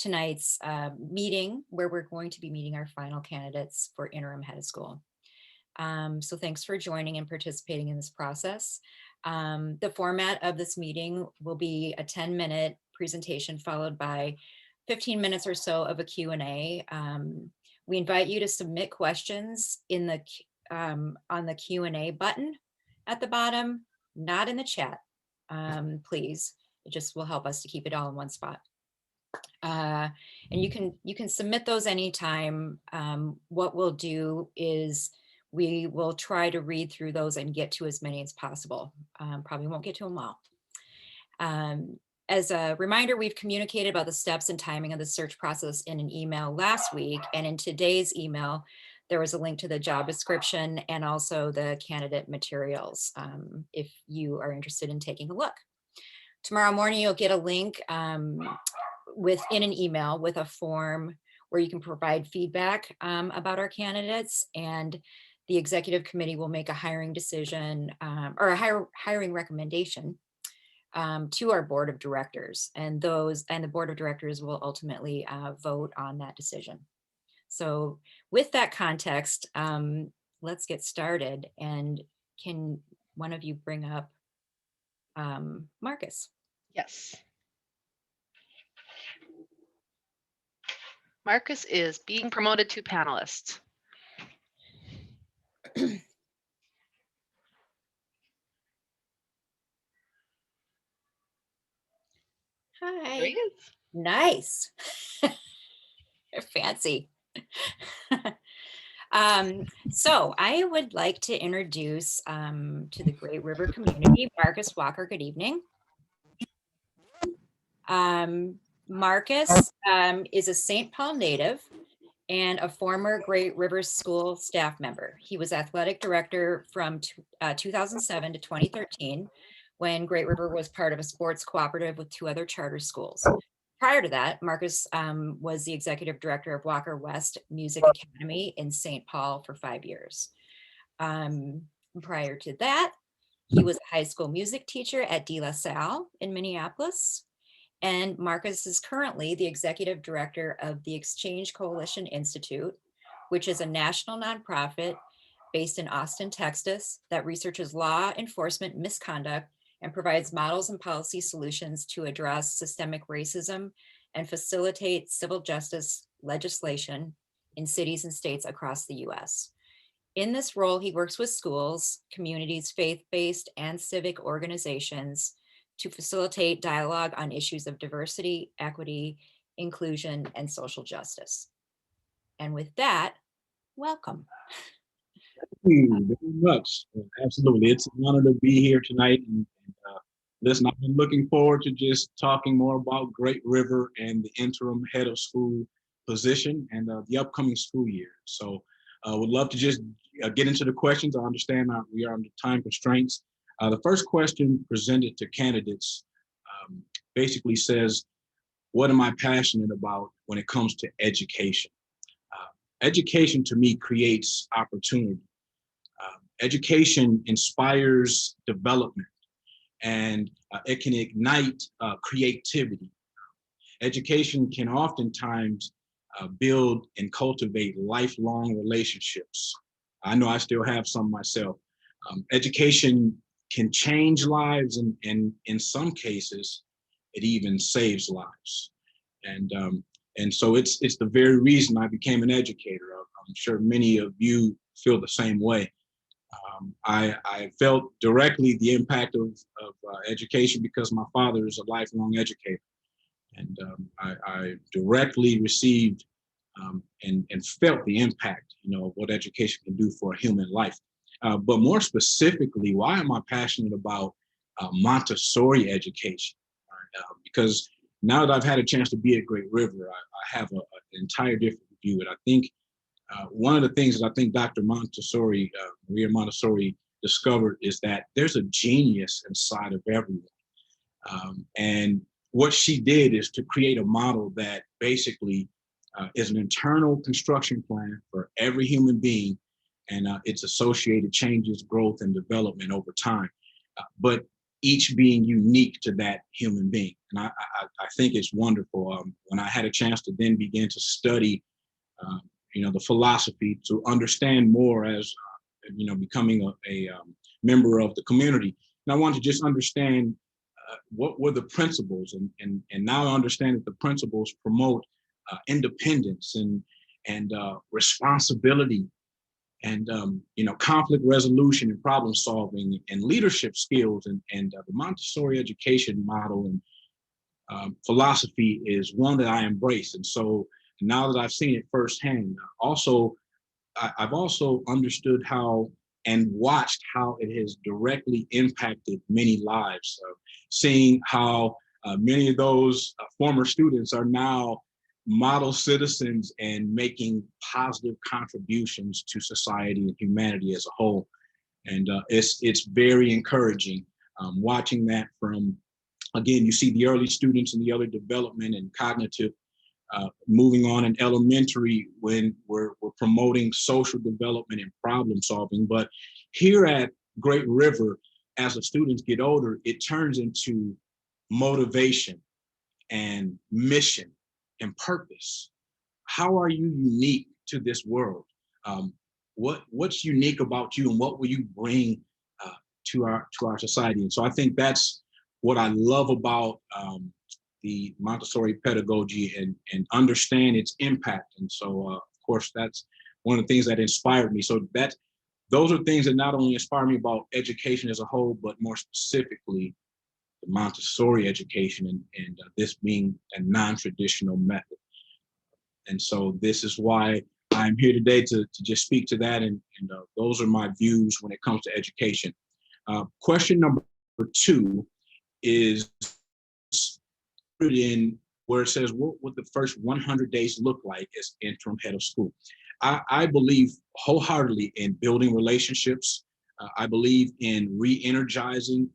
tonight's meeting where we're going to be meeting our final candidates for interim head of school. So thanks for joining and participating in this process. The format of this meeting will be a 10-minute presentation followed by 15 minutes or so of a Q&A. We invite you to submit questions in the on the Q&A button at the bottom, not in the chat, please. It just will help us to keep it all in one spot. And you can submit those anytime. What we'll do is we will try to read through those and get to as many as possible. Probably won't get to them all. As a reminder, we've communicated about the steps and timing of the search process in an email last week, and in today's email, there was a link to the job description and also the candidate materials if you are interested in taking a look. Tomorrow morning, you'll get a link within an email with a form where you can provide feedback about our candidates, and the executive committee will make a hiring decision or a hiring recommendation to our board of directors, and the board of directors will ultimately vote on that decision. So with that context, let's get started. And can one of you bring up Marcus? Yes. Marcus is being promoted to panelist. Hi. There he is. Nice. Fancy. So I would like to introduce to the Great River community, Marcus Walker. Good evening. Marcus is a St. Paul native and a former Great River School staff member. He was athletic director from 2007 to 2013, when Great River was part of a sports cooperative with 2 other charter schools. Prior to that, Marcus was the executive director of Walker West Music Academy in St. Paul for 5 years. Prior to that, he was a high school music teacher at De La Salle in Minneapolis. And Marcus is currently the executive director of the Exchange Coalition Institute, which is a national nonprofit based in Austin, Texas, that researches law enforcement misconduct and provides models and policy solutions to address systemic racism and facilitate civil justice legislation in cities and states across the US. In this role, he works with schools, communities, faith-based and civic organizations to facilitate dialogue on issues of diversity, equity, inclusion, and social justice. And with that, welcome. Thank you very much. Absolutely. It's an honor to be here tonight. And listen, I've been looking forward to just talking more about Great River and the interim head of school position and the upcoming school year. So would love to just get into the questions. I understand we are under time constraints. The first question presented to candidates basically says, what am I passionate about when it comes to education? Education to me creates opportunity. Education inspires development, and it can ignite creativity. Education can oftentimes build and cultivate lifelong relationships. I know I still have some myself. Education can change lives, and in some cases, it even saves lives. And so it's the very reason I became an educator. I'm sure many of you feel the same way. I felt directly the impact of education because my father is a lifelong educator. And I directly received and felt the impact, of what education can do for a human life. But more specifically, why am I passionate about Montessori education? Because now that I've had a chance to be at Great River, I have an entire different view. And I think one of the things that I think Dr. Montessori, Maria Montessori, discovered is that there's a genius inside of everyone. And what she did is to create a model that basically is an internal construction plan for every human being and its associated changes, growth, and development over time. But each being unique to that human being. And I think it's wonderful. When I had a chance to then begin to study, the philosophy to understand more as, becoming a member of the community. And I wanted to just understand what were the principles, and now I understand that the principles promote independence and responsibility and conflict resolution and problem solving and leadership skills, and the Montessori education model and philosophy is one that I embrace. And so now that I've seen it firsthand, I've also understood how and watched how it has directly impacted many lives. Seeing how many of those former students are now model citizens and making positive contributions to society and humanity as a whole. And it's very encouraging watching that from, again, you see the early students and the early development and cognitive moving on in elementary when we're promoting social development and problem solving. But here at Great River, as the students get older, it turns into motivation and mission and purpose. How are you unique to this world? What's unique about you, and what will you bring to our society? And so I think that's what I love about the Montessori pedagogy, and understand its impact. And so, of course, that's one of the things that inspired me. So those are things that not only inspire me about education as a whole, but more specifically, the Montessori education, and this being a non-traditional method. And so this is why I'm here today to just speak to that. And those are my views when it comes to education. Question number 2 is in where it says, what would the first 100 days look like as interim head of school? I believe wholeheartedly in building relationships. I believe in re-energizing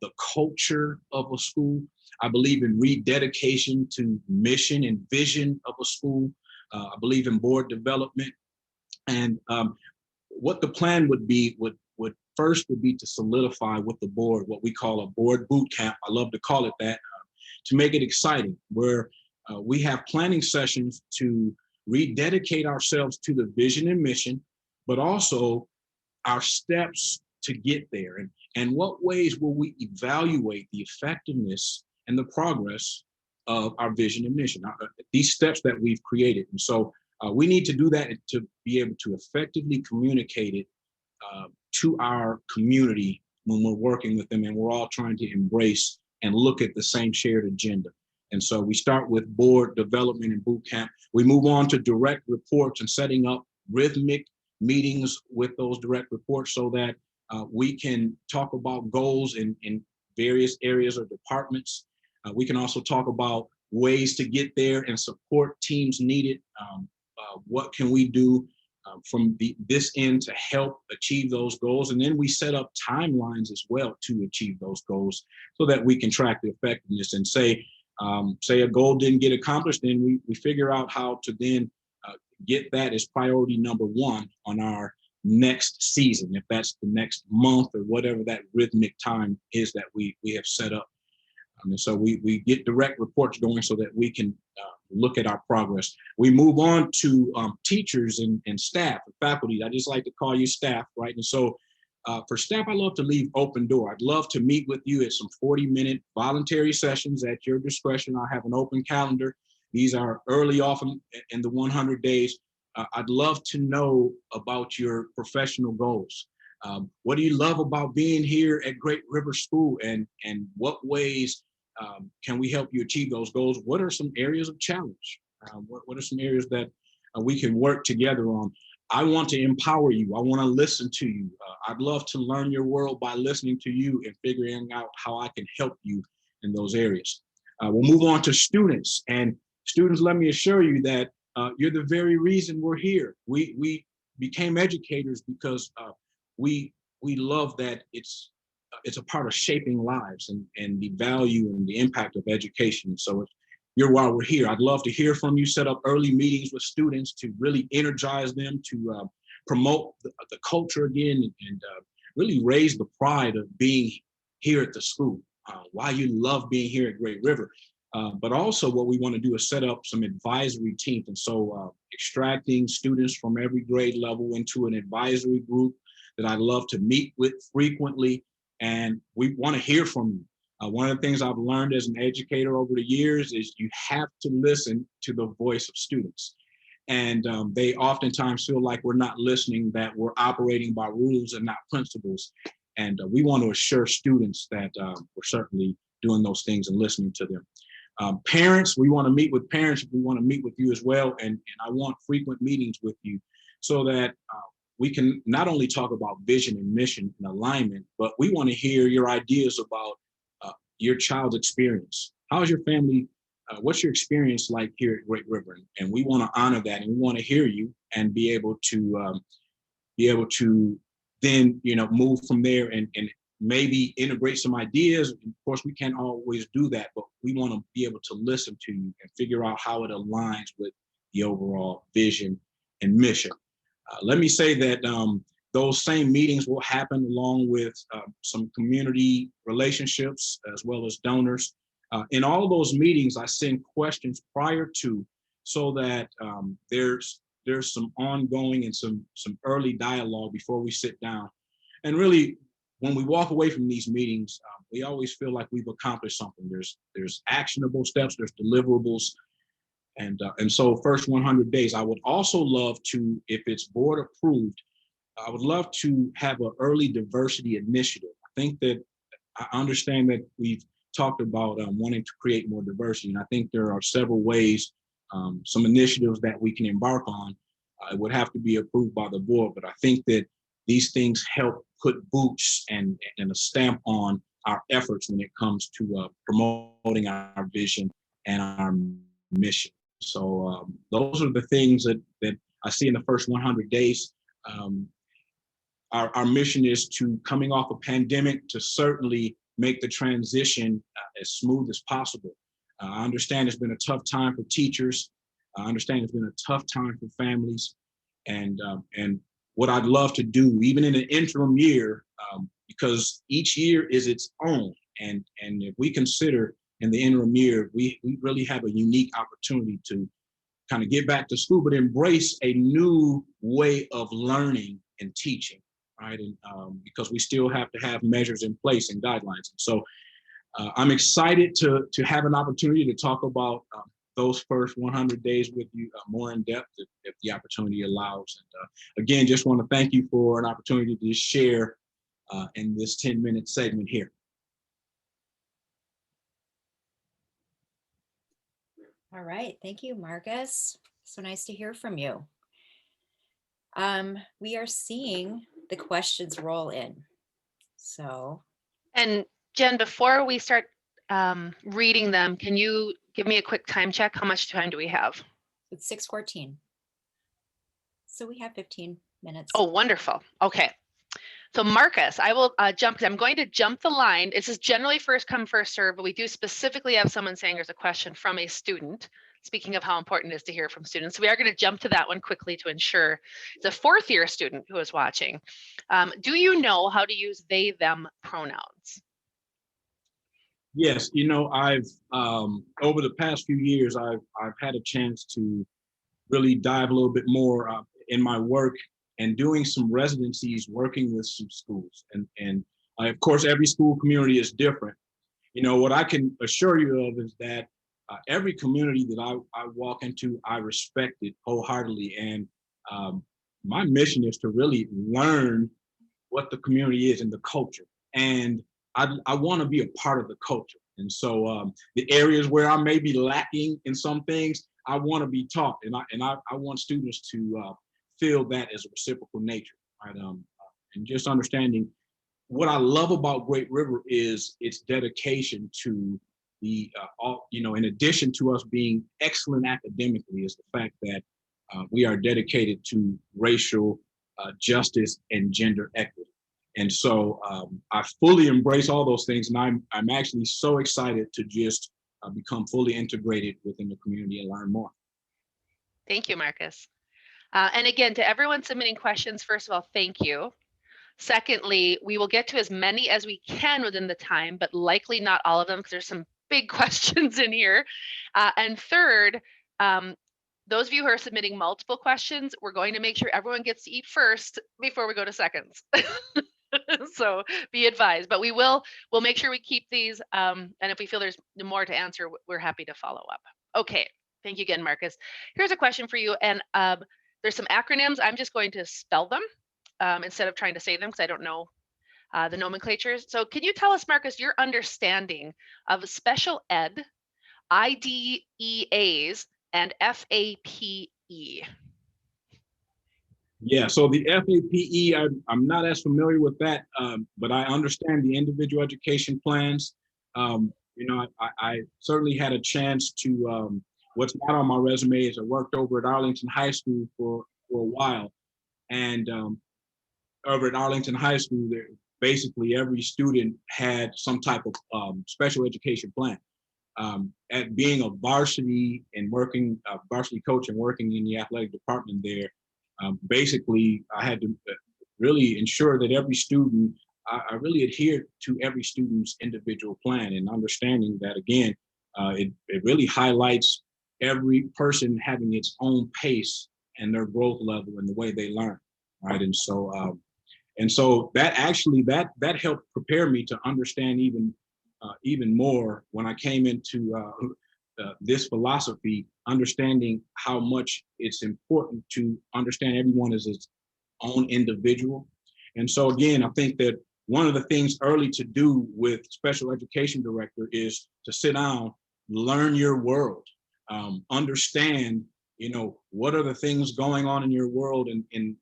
the culture of a school. I believe in rededication to mission and vision of a school. I believe in board development. And what the plan would be would first would be to solidify with the board what we call a board boot camp. I love to call it that, to make it exciting, where we have planning sessions to rededicate ourselves to the vision and mission, but also our steps to get there, and what ways will we evaluate the effectiveness and the progress of our vision and mission, these steps that we've created. And so we need to do that to be able to effectively communicate it to our community when we're working with them, and we're all trying to embrace and look at the same shared agenda. And so we start with board development and boot camp. We move on to direct reports and setting up rhythmic meetings with those direct reports so that we can talk about goals in various areas or departments. We can also talk about ways to get there and support teams needed. What can we do from this end to help achieve those goals? And then we set up timelines as well to achieve those goals so that we can track the effectiveness and say a goal didn't get accomplished, then we figure out how to then get that as priority number 1 on our next season, if that's the next month or whatever that rhythmic time is that we have set up. And so we get direct reports going so that we can look at our progress. We move on to teachers and staff, faculty. I just like to call you staff, right? And so for staff, I love to leave open door. I'd love to meet with you at some 40-minute voluntary sessions at your discretion. I have an open calendar. These are early off in the 100 days. I'd love to know about your professional goals. What do you love about being here at Great River School, and what ways can we help you achieve those goals? What are some areas of challenge? What are some areas that we can work together on? I want to empower you. I want to listen to you. I'd love to learn your world by listening to you and figuring out how I can help you in those areas. We'll move on to students. And students, let me assure you that you're the very reason we're here. We became educators because we love that it's a part of shaping lives and the value and the impact of education. So you're why we're here. I'd love to hear from you, set up early meetings with students to really energize them, to promote the culture again, and really raise the pride of being here at the school, why you love being here at Great River. But also what we want to do is set up some advisory teams. And so extracting students from every grade level into an advisory group that I love to meet with frequently. And we want to hear from you. One of the things I've learned as an educator over the years is you have to listen to the voice of students. And they oftentimes feel like we're not listening, that we're operating by rules and not principles. And we want to assure students that we're certainly doing those things and listening to them. Parents, we want to meet with parents. We want to meet with you as well. And I want frequent meetings with you so that we can not only talk about vision and mission and alignment, but we want to hear your ideas about your child's experience. How is your family? What's your experience like here at Great River? And we want to honor that, and we want to hear you and be able to then move from there and maybe integrate some ideas. Of course, we can't always do that, but we want to be able to listen to you and figure out how it aligns with the overall vision and mission. Let me say that those same meetings will happen along with some community relationships as well as donors. In all of those meetings, I send questions prior to, so that there's some ongoing and some early dialogue before we sit down. And really, when we walk away from these meetings, we always feel like we've accomplished something. There's actionable steps, there's deliverables. And so first 100 days, I would also love to, if it's board approved, I would love to have an early diversity initiative. I think that I understand that we've talked about wanting to create more diversity. And I think there are several ways, some initiatives that we can embark on. It would have to be approved by the board, but I think that these things help put boots and a stamp on our efforts when it comes to promoting our vision and our mission. So those are the things that I see in the first 100 days. Our mission is to, coming off a pandemic, to certainly make the transition as smooth as possible. I understand it's been a tough time for teachers. I understand it's been a tough time for families. And what I'd love to do, even in an interim year, because each year is its own. And if we consider in the interim year, we really have a unique opportunity to kind of get back to school, but embrace a new way of learning and teaching, right? And because we still have to have measures in place and guidelines. So I'm excited to have an opportunity to talk about those first 100 days with you more in depth if the opportunity allows. And again, just want to thank you for an opportunity to share in this 10-minute segment here. All right, thank you, Marcus. So nice to hear from you. We are seeing the questions roll in. So. And Jen, before we start reading them, can you give me a quick time check? How much time do we have? It's 6:14. So we have 15 minutes. Oh, wonderful. Okay. So Marcus, I will jump. I'm going to jump the line. This is generally first come, first serve, but we do specifically have someone saying there's a question from a student. Speaking of how important it is to hear from students. So we are going to jump to that one quickly to ensure it's a fourth year student who is watching. Do you know how to use they, them pronouns? Yes, I've over the past few years, I've had a chance to really dive a little bit more in my work and doing some residencies, working with some schools. And of course, every school community is different. What I can assure you of is that every community that I walk into, I respect it wholeheartedly. And my mission is to really learn what the community is and the culture. And I want to be a part of the culture. And so the areas where I may be lacking in some things, I want to be taught. And I want students to feel that as a reciprocal nature, right? And just understanding what I love about Great River is its dedication to the, in addition to us being excellent academically, is the fact that we are dedicated to racial justice and gender equity. And so I fully embrace all those things, and I'm actually so excited to just become fully integrated within the community and learn more. Thank you, Marcus. And again, to everyone submitting questions, first of all, thank you. Secondly, we will get to as many as we can within the time, but likely not all of them because there's some big questions in here. And third, those of you who are submitting multiple questions, we're going to make sure everyone gets to eat first before we go to seconds. So be advised, but we'll make sure we keep these. And if we feel there's more to answer, we're happy to follow up. Okay, thank you again, Marcus. Here's a question for you. And there's some acronyms. I'm just going to spell them instead of trying to say them because I don't know the nomenclatures. So can you tell us, Marcus, your understanding of special ed, IDEAs, and FAPE? Yeah, so the FAPE, I'm not as familiar with that, but I understand the individual education plans. I certainly had a chance to, what's not on my resume is I worked over at Arlington High School for a while. And over at Arlington High School, basically every student had some type of special education plan. At being a varsity and working, varsity coach and working in the athletic department there, basically I had to really ensure that every student, I really adhered to every student's individual plan, and understanding that, again, it really highlights every person having its own pace and their growth level and the way they learn, right? And so that actually that helped prepare me to understand even more when I came into this philosophy, understanding how much it's important to understand everyone as its own individual. And so again, I think that one of the things early to do with special education director is to sit down, learn your world, understand, what are the things going on in your world, and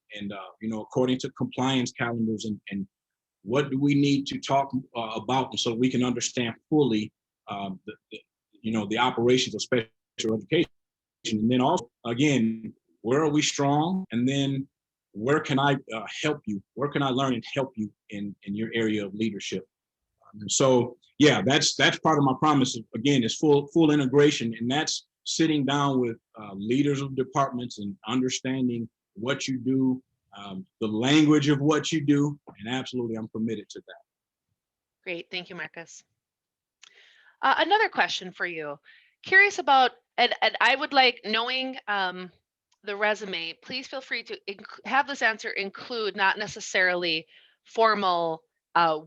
according to compliance calendars, and what do we need to talk about so we can understand fully the operations of special education. And then also, again, where are we strong? And then where can I help you? Where can I learn and help you in your area of leadership? And so, yeah, that's part of my promise. Again, is full integration, and that's sitting down with leaders of departments and understanding what you do, the language of what you do, and absolutely, I'm committed to that. Great, thank you, Marcus. Another question for you. Curious about, and I would like, knowing the resume, please feel free to have this answer include not necessarily formal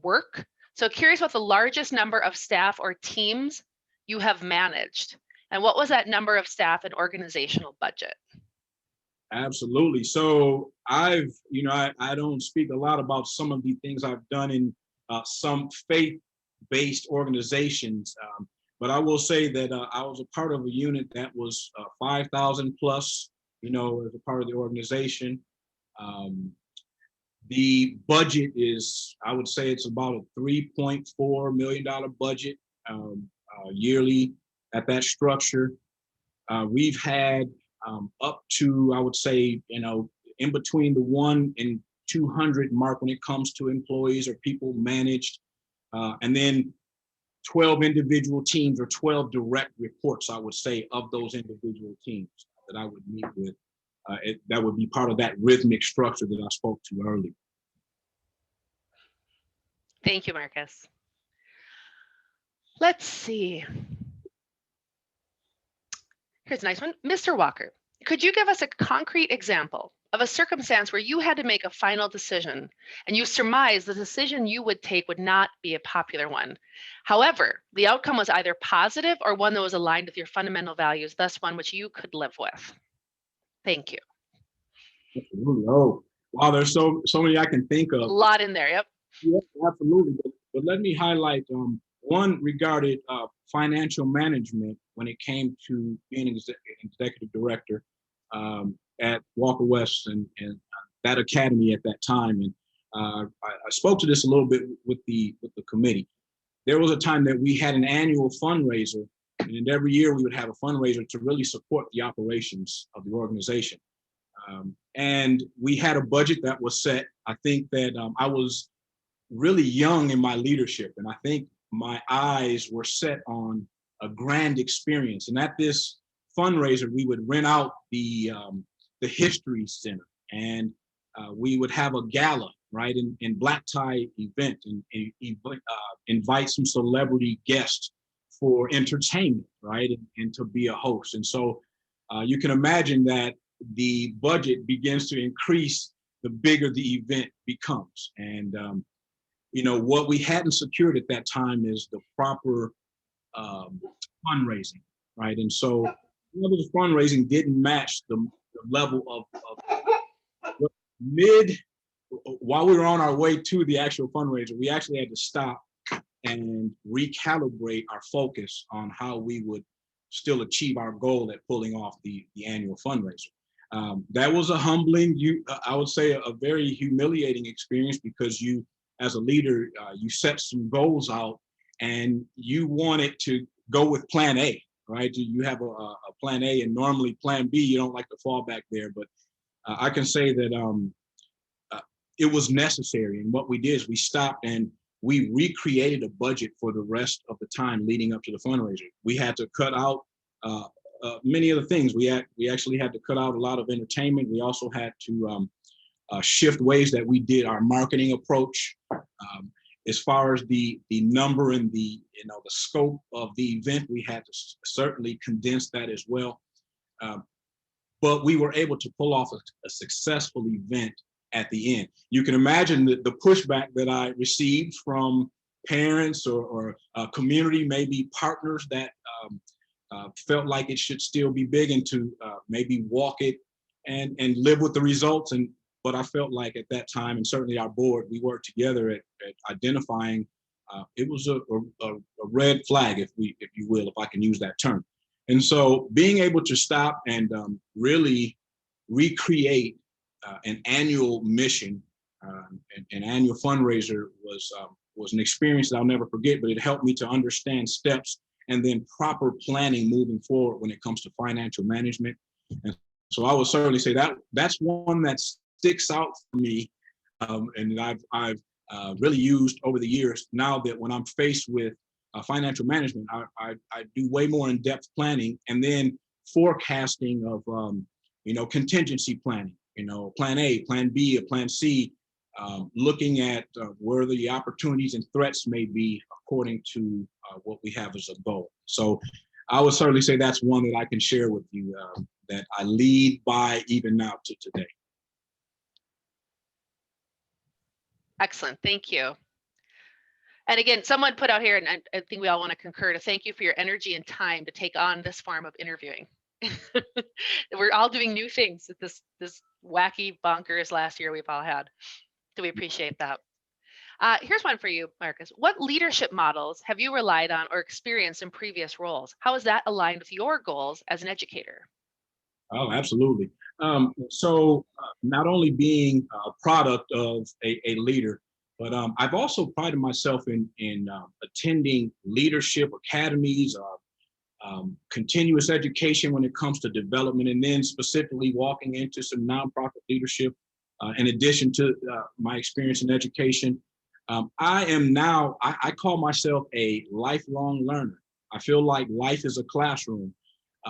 work. So curious about the largest number of staff or teams you have managed, and what was that number of staff and organizational budget? Absolutely. So I don't speak a lot about some of the things I've done in some faith-based organizations, but I will say that I was a part of a unit that was 5,000 plus, as a part of the organization. The budget is, I would say it's about a $3.4 million budget yearly at that structure. We've had up to, I would say, in between the 1 and 200 mark when it comes to employees or people managed, and then 12 individual teams or 12 direct reports, I would say, of those individual teams that I would meet with. That would be part of that rhythmic structure that I spoke to earlier. Thank you, Marcus. Let's see. Here's a nice one. Mr. Walker, could you give us a concrete example of a circumstance where you had to make a final decision and you surmised the decision you would take would not be a popular one? However, the outcome was either positive or one that was aligned with your fundamental values, thus one which you could live with. Thank you. Absolutely. Oh, wow, there's so many I can think of. A lot in there, yep. Yeah, absolutely. But let me highlight one regarding financial management when it came to being executive director at Walker West and that academy at that time. And I spoke to this a little bit with the committee. There was a time that we had an annual fundraiser, and every year we would have a fundraiser to really support the operations of the organization. And we had a budget that was set. I think that I was really young in my leadership, and I think my eyes were set on a grand experience. And at this fundraiser, we would rent out the History Center, and we would have a gala right? And black tie event and invite some celebrity guests for entertainment, right? And to be a host. And so you can imagine that the budget begins to increase the bigger the event becomes. And, what we hadn't secured at that time is the proper fundraising, right? And so the fundraising didn't match the level of mid, while we were on our way to the actual fundraiser, we actually had to stop and recalibrate our focus on how we would still achieve our goal at pulling off the annual fundraiser. That was a humbling, I would say a very humiliating experience, because you, as a leader, you set some goals out and you want it to go with plan A, right? You have a plan A, and normally plan B, you don't like to fall back there. But I can say that it was necessary. And what we did is we stopped and we recreated a budget for the rest of the time leading up to the fundraiser. We had to cut out many of the things. We actually had to cut out a lot of entertainment. We also had to shift ways that we did our marketing approach. As far as the number and the scope of the event, we had to certainly condense that as well. But we were able to pull off a successful event at the end. You can imagine the pushback that I received from parents or community, maybe partners that felt like it should still be big, and to maybe walk it and live with the results. But I felt like at that time, and certainly our board, we worked together at identifying it was a red flag, if you will, if I can use that term. And so being able to stop and really recreate an annual mission, an annual fundraiser was an experience that I'll never forget, but it helped me to understand steps and then proper planning moving forward when it comes to financial management. And so I would certainly say that's one that sticks out for me, and I've really used over the years. Now that when I'm faced with financial management, I do way more in-depth planning, and then forecasting of contingency planning. Plan A, plan B, or plan C, looking at where the opportunities and threats may be according to what we have as a goal. So I would certainly say that's one that I can share with you, that I lead by even now to today. Excellent, thank you. And again, someone put out here, and I think we all want to concur, to thank you for your energy and time to take on this form of interviewing. We're all doing new things at this wacky, bonkers last year we've all had. So we appreciate that. Here's one for you, Marcus. What leadership models have you relied on or experienced in previous roles? How is that aligned with your goals as an educator? Oh, absolutely. So not only being a product of a leader, but I've also prided myself in attending leadership academies, continuous education when it comes to development, and then specifically walking into some nonprofit leadership. In addition to my experience in education, I am now, I call myself a lifelong learner. I feel like life is a classroom.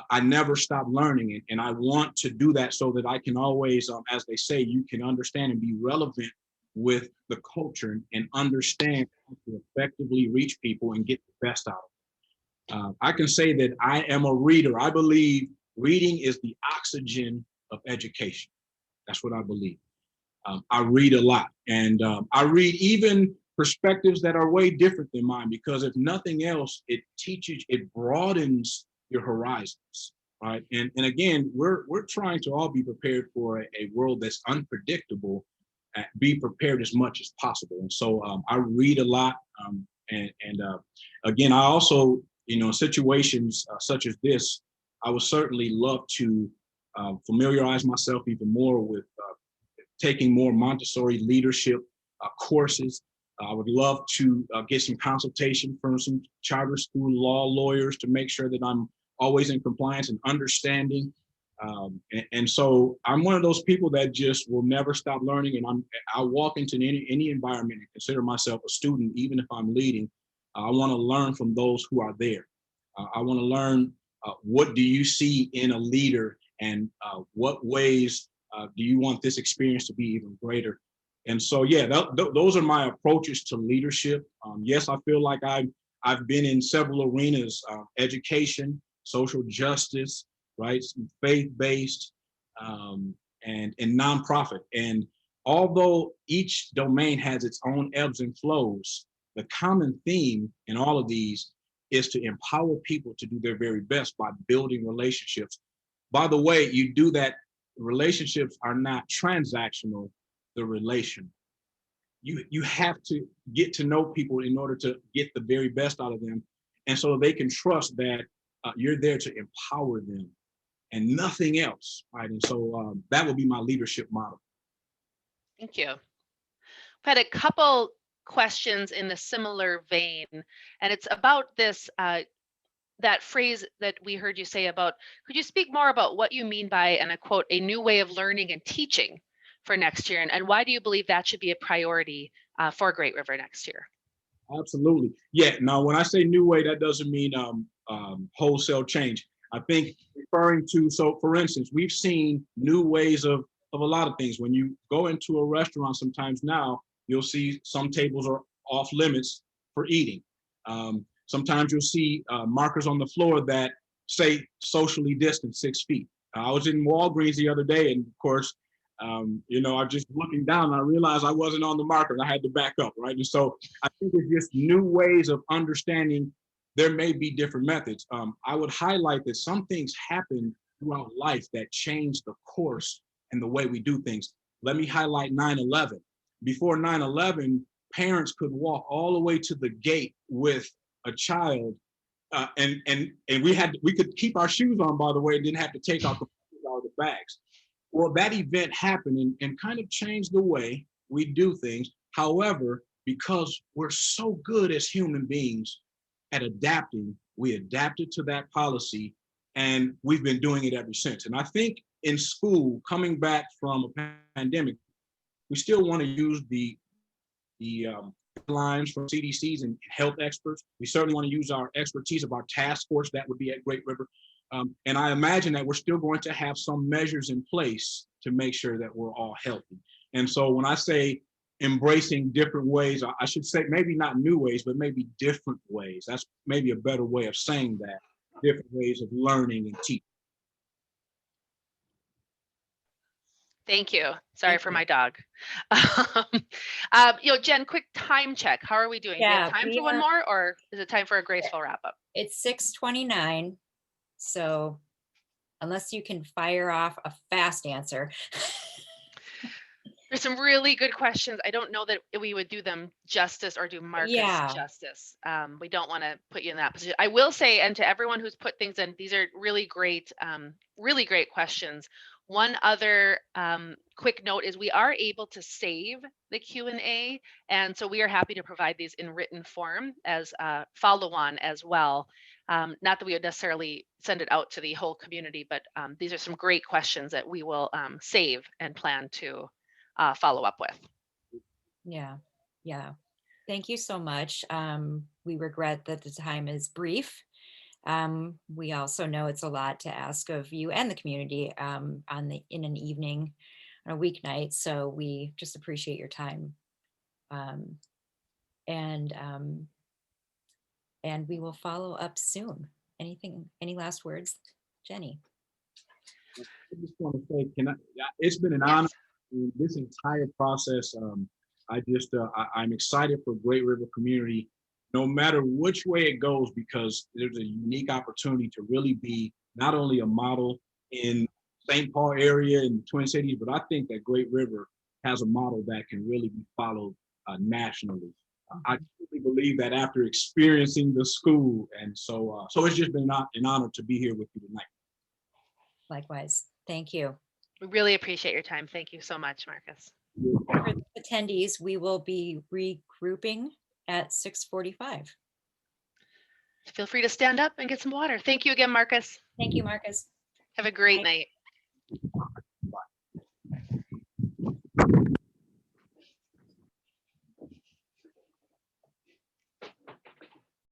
I never stop learning, and I want to do that so that I can always, as they say, you can understand and be relevant with the culture and understand how to effectively reach people and get the best out of it. I can say that I am a reader. I believe reading is the oxygen of education. That's what I believe. I read a lot, and I read even perspectives that are way different than mine, because if nothing else, it teaches, it broadens your horizons, right? And again, we're trying to all be prepared for a world that's unpredictable, be prepared as much as possible. And so I read a lot, and again, I also, situations such as this, I would certainly love to familiarize myself even more with taking more Montessori leadership courses. I would love to get some consultation from some charter school law lawyers to make sure that I'm always in compliance and understanding. And so I'm one of those people that just will never stop learning, and I'll walk into any environment and consider myself a student, even if I'm leading. I want to learn from those who are there. I want to learn what do you see in a leader, and what ways do you want this experience to be even greater? And so, yeah, those are my approaches to leadership. Yes, I feel like I've been in several arenas: education, social justice, right, faith-based, and nonprofit. And although each domain has its own ebbs and flows, the common theme in all of these is to empower people to do their very best by building relationships. By the way, you do that. Relationships are not transactional, they're relational. You have to get to know people in order to get the very best out of them, and so they can trust that you're there to empower them and nothing else, right? And so that would be my leadership model. Thank you. I've had a couple questions in a similar vein, and it's about this that phrase that we heard you say about, could you speak more about what you mean by, and I quote, a new way of learning and teaching for next year, and why do you believe that should be a priority for Great River next year? Absolutely. Yeah. Now, when I say new way, that doesn't mean wholesale change. I think referring to, so for instance, we've seen new ways of a lot of things. When you go into a restaurant, sometimes now you'll see some tables are off limits for eating. Sometimes you'll see markers on the floor that say socially distant 6 feet. I was in Walgreens the other day, and of course, I'm just looking down and I realized I wasn't on the marker and I had to back up, right? And so I think it's just new ways of understanding there may be different methods. I would highlight that some things happen throughout life that change the course and the way we do things. Let me highlight 9/11. Before 9/11, parents could walk all the way to the gate with a child, and we could keep our shoes on, by the way, and didn't have to take out the bags. Well, that event happened and kind of changed the way we do things. However, because we're so good as human beings at adapting, we adapted to that policy and we've been doing it ever since. And I think in school, coming back from a pandemic, we still want to use the lines from CDCs and health experts. We certainly want to use our expertise of our task force that would be at Great River. And I imagine that we're still going to have some measures in place to make sure that we're all healthy. And so when I say embracing different ways, I should say maybe not new ways, but maybe different ways. That's maybe a better way of saying that. Different ways of learning and teaching. Thank you. Sorry for my dog. Jen, quick time check. How are we doing? Do we have time for one more, or is it time for a graceful wrap up? It's 6:29. So unless you can fire off a fast answer. There's some really good questions. I don't know that we would do them justice or do Marcus justice. We don't want to put you in that position. I will say, and to everyone who's put things in, these are really great questions. One other quick note is we are able to save the Q&A, and so we are happy to provide these in written form as follow-on as well. Not that we would necessarily send it out to the whole community, but these are some great questions that we will save and plan to follow up with. Yeah. Thank you so much. We regret that the time is brief. We also know it's a lot to ask of you and the community in an evening, on a weeknight. So we just appreciate your time. And we will follow up soon. Any last words, Jenny? I just want to say, it's been an honor in this entire process. I'm excited for Great River community, no matter which way it goes, because there's a unique opportunity to really be not only a model in St. Paul area and Twin Cities, but I think that Great River has a model that can really be followed nationally. I truly believe that after experiencing the school, and so it's just been an honor to be here with you tonight. Likewise. Thank you. We really appreciate your time. Thank you so much, Marcus. For the attendees, we will be regrouping at 6:45. Feel free to stand up and get some water. Thank you again, Marcus. Thank you, Marcus. Have a great night.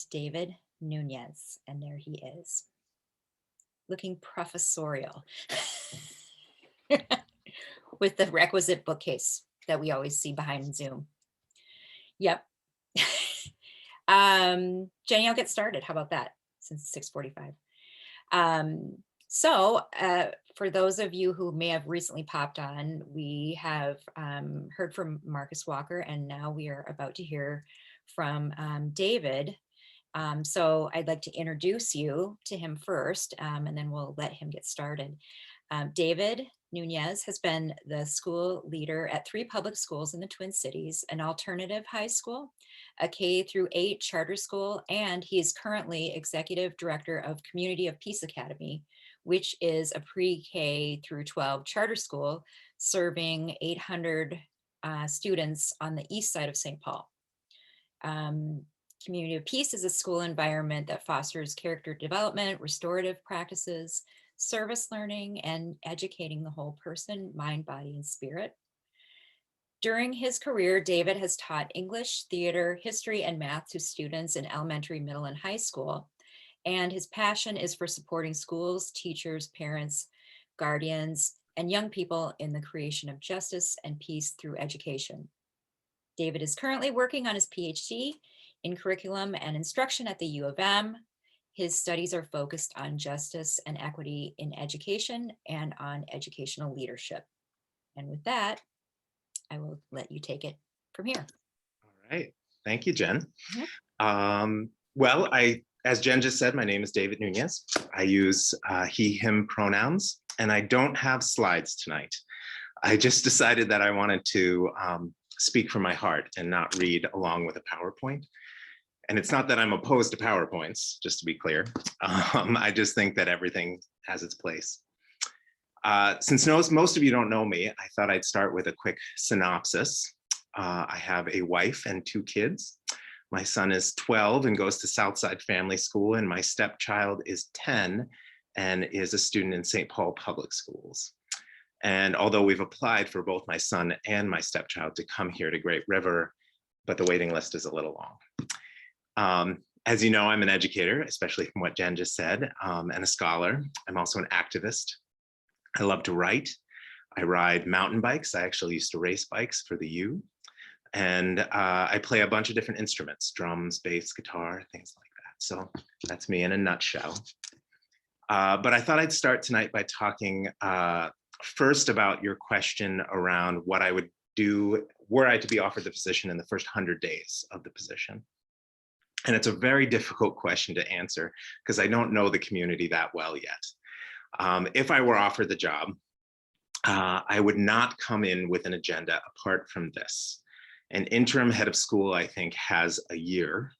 David Nunez, and there he is, looking professorial with the requisite bookcase. that we always see behind Zoom. Yep. Jenny, I'll get started. How about that? Since it's 6:45. For those of you who may have recently popped on, we have heard from Marcus Walker, and now we are about to hear from David. So I'd like to introduce you to him first, and then we'll let him get started. David Nunez has been the school leader at 3 public schools in the Twin Cities, an alternative high school, a K-8 charter school, and he is currently executive director of Community of Peace Academy, which is a pre-K through 12 charter school serving 800 students on the east side of St. Paul. Community of Peace is a school environment that fosters character development, restorative practices, service learning, and educating the whole person, mind, body, and spirit. During his career, David has taught English, theater, history, and math to students in elementary, middle, and high school. And his passion is for supporting schools, teachers, parents, guardians, and young people in the creation of justice and peace through education. David is currently working on his PhD in curriculum and instruction at the U of M. His studies are focused on justice and equity in education and on educational leadership. And with that, I will let you take it from here. All right. Thank you, Jen. Well, as Jen just said, my name is David Nunez. I use he, him pronouns, and I don't have slides tonight. I just decided that I wanted to speak from my heart and not read along with a PowerPoint. And it's not that I'm opposed to PowerPoints, just to be clear. I just think that everything has its place. Since most of you don't know me, I thought I'd start with a quick synopsis. I have a wife and 2 kids. My son is 12 and goes to Southside Family School, and my stepchild is 10 and is a student in St. Paul Public Schools. And although we've applied for both my son and my stepchild to come here to Great River, but the waiting list is a little long. As you know, I'm an educator, especially from what Jen just said, and a scholar. I'm also an activist. I love to write. I ride mountain bikes. I actually used to race bikes for the U. And I play a bunch of different instruments, drums, bass, guitar, things like that. So that's me in a nutshell. But I thought I'd start tonight by talking first about your question around what I would do were I to be offered the position in the first 100 days of the position. And it's a very difficult question to answer because I don't know the community that well yet. If I were offered the job, I would not come in with an agenda apart from this. An interim head of school, I think, has a year,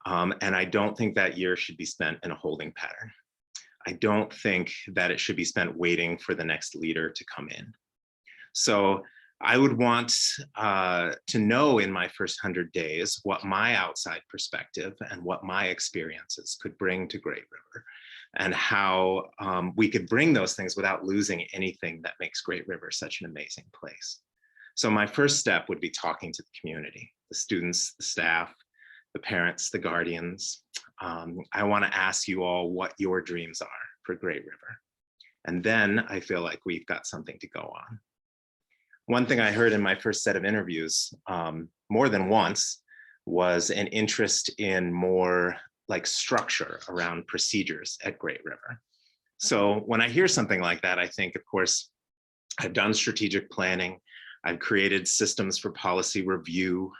and I don't think that year should be spent in a holding pattern. I don't think that it should be spent waiting for the next leader to come in. So I would want to know in my first 100 days what my outside perspective and what my experiences could bring to Great River, and how we could bring those things without losing anything that makes Great River such an amazing place. So my first step would be talking to the community, the students, the staff, the parents, the guardians. I want to ask you all what your dreams are for Great River. And then I feel like we've got something to go on. One thing I heard in my first set of interviews more than once was an interest in more like structure around procedures at Great River. So when I hear something like that, I think, of course, I've done strategic planning. I've created systems for policy review,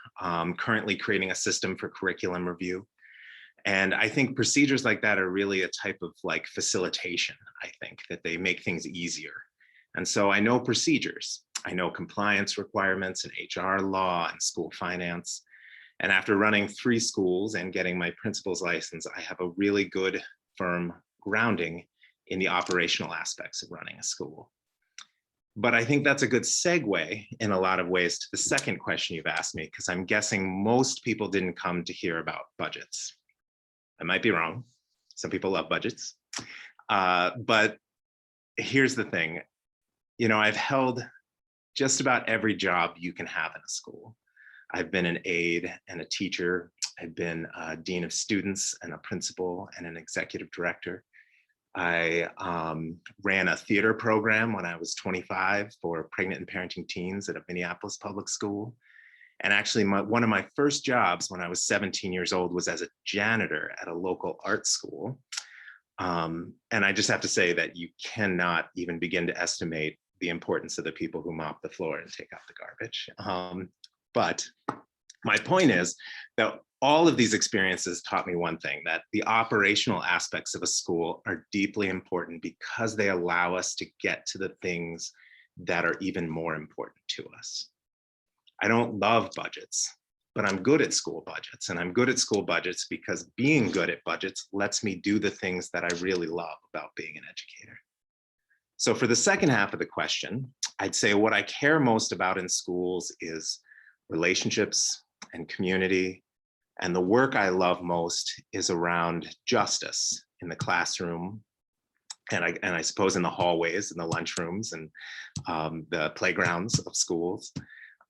currently creating a system for curriculum review. And I think procedures like that are really a type of like facilitation, I think, that they make things easier. And so I know procedures. I know compliance requirements and HR law and school finance. And after running 3 schools and getting my principal's license, I have a really good, firm grounding in the operational aspects of running a school. But I think that's a good segue in a lot of ways to the second question you've asked me, because I'm guessing most people didn't come to hear about budgets. I might be wrong. Some people love budgets. But here's the thing. You know, I've held just about every job you can have in a school. I've been an aide and a teacher. I've been a dean of students and a principal and an executive director. I ran a theater program when I was 25 for pregnant and parenting teens at a Minneapolis public school. And actually, one of my first jobs when I was 17 years old was as a janitor at a local art school. And I just have to say that you cannot even begin to estimate the importance of the people who mop the floor and take out the garbage. But my point is that all of these experiences taught me one thing, that the operational aspects of a school are deeply important because they allow us to get to the things that are even more important to us. I don't love budgets, but I'm good at school budgets. And I'm good at school budgets because being good at budgets lets me do the things that I really love about being an educator. So for the second half of the question, I'd say what I care most about in schools is relationships and community. And the work I love most is around justice in the classroom, and I suppose in the hallways and the lunchrooms and the playgrounds of schools.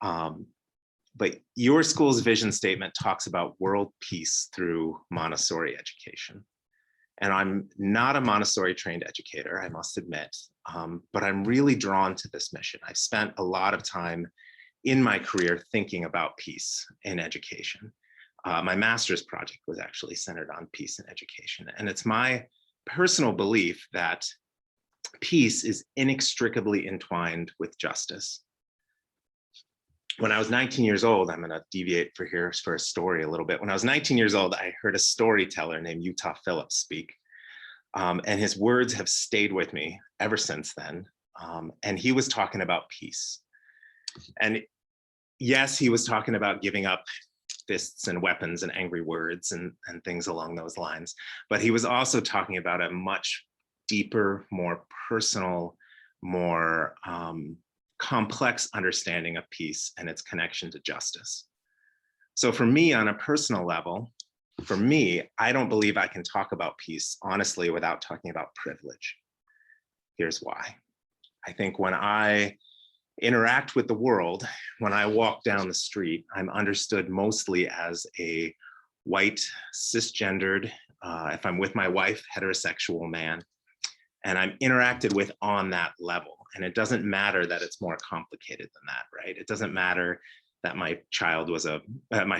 But your school's vision statement talks about world peace through Montessori education. And I'm not a Montessori trained educator, I must admit, but I'm really drawn to this mission. I've spent a lot of time in my career thinking about peace in education. My master's project was actually centered on peace in education. And it's my personal belief that peace is inextricably entwined with justice. When I was 19 years old, I'm going to deviate for a story a little bit. When I was 19 years old, I heard a storyteller named Utah Phillips speak. And his words have stayed with me ever since then. And he was talking about peace. And yes, he was talking about giving up fists and weapons and angry words and things along those lines. But he was also talking about a much deeper, more personal, more complex understanding of peace and its connection to justice. So for me, on a personal level, for me, I don't believe I can talk about peace honestly without talking about privilege. Here's why. I think when I interact with the world, when I walk down the street, I'm understood mostly as a white, cisgendered, if I'm with my wife, heterosexual man, and I'm interacted with on that level. And it doesn't matter that it's more complicated than that, right? It doesn't matter that my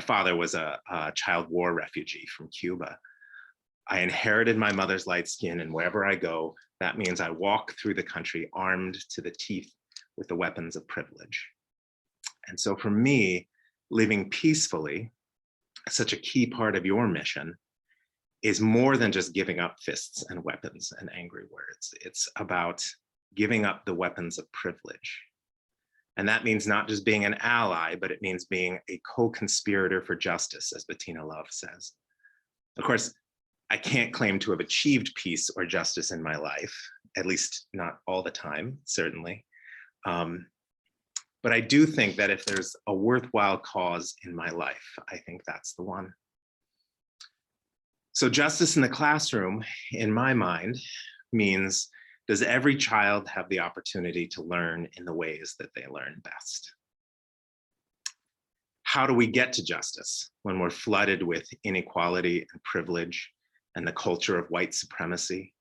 father was a child war refugee from Cuba. I inherited my mother's light skin, and wherever I go, that means I walk through the country armed to the teeth with the weapons of privilege. And so for me, living peacefully, such a key part of your mission, is more than just giving up fists and weapons and angry words. It's about giving up the weapons of privilege. And that means not just being an ally, but it means being a co-conspirator for justice, as Bettina Love says. Of course, I can't claim to have achieved peace or justice in my life, at least not all the time, certainly. But I do think that if there's a worthwhile cause in my life, I think that's the one. So justice in the classroom, in my mind, means, does every child have the opportunity to learn in the ways that they learn best? How do we get to justice when we're flooded with inequality and privilege and the culture of white supremacy?